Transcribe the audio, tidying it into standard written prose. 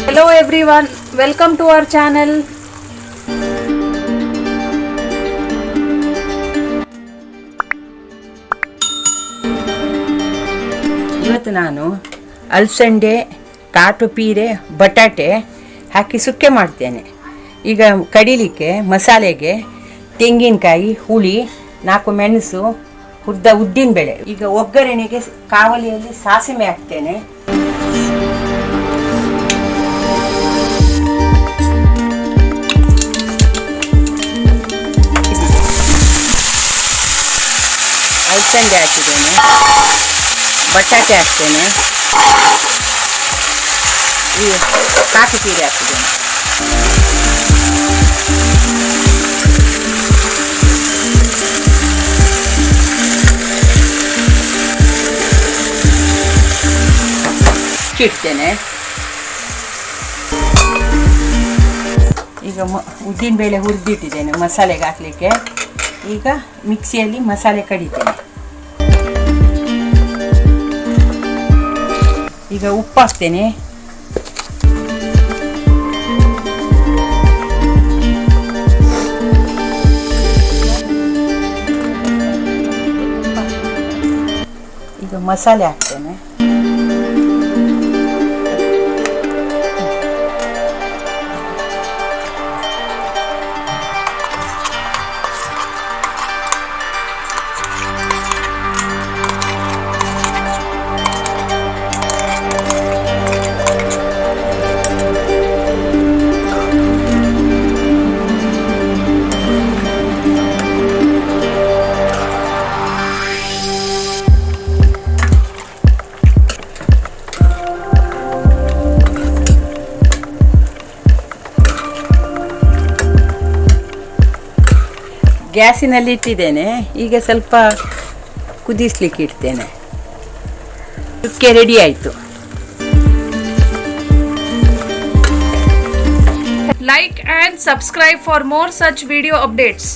Hello everyone, welcome to our channel. ಇವತ್ತು ನಾನು ಅಲಸಂಡೆ, ಕಾಟು ಪೀರೆ, ಬಟಾಟೆ ಹಾಕಿ ಸುಕ್ಕೆ ಮಾಡ್ತೇನೆ. ಈಗ ಕಡಿಲಿಕ್ಕೆ ಮಸಾಲೆಗೆ ತೆಂಗಿನಕಾಯಿ, ಹುಳಿ, 4 ಮೆಣಸು, ಉದ್ದಿನ ಬೇಳೆ. ಈಗ ಒಗ್ಗರಣೆಗೆ ಕಾವಲಿಯಲ್ಲಿ ಸಾಸಿವೆ ಹಾಕ್ತೇನೆ. ಅಲಸಂಡೆ ಹಾಕಿದ್ದೇನೆ, ಬಟಾಟೆ ಹಾಕ್ತೇನೆ, ಇದು ಕಾಟು ಪೀರೆ ಹಾಕ್ತೇನೆ. ಇಡ್ತೇನೆ. ಈಗ ಉದ್ದಿನ ಬೇಳೆ ಹುರಿದಿಟ್ಟಿದ್ದೇನೆ ಮಸಾಲೆಗೆ ಹಾಕಲಿಕ್ಕೆ. ಈಗ ಮಿಕ್ಸಿಯಲ್ಲಿ ಮಸಾಲೆ ಕಡಿತೇನೆ. ಈಗ ಉಪ್ಪು ಹಾಕ್ತೇನೆ. ಈಗ ಮಸಾಲೆ ಹಾಕ್ತೇನೆ. ಗ್ಯಾಸಿನಲ್ಲಿ ಇಟ್ಟಿದ್ದೇನೆ. ಈಗ ಸ್ವಲ್ಪ ಕುದಿಸ್ಲಿಕ್ಕೆ ಇಡ್ತೇನೆ. ಸುಕ್ಕೆ ರೆಡಿ ಆಯಿತು. Like and subscribe for more such video updates.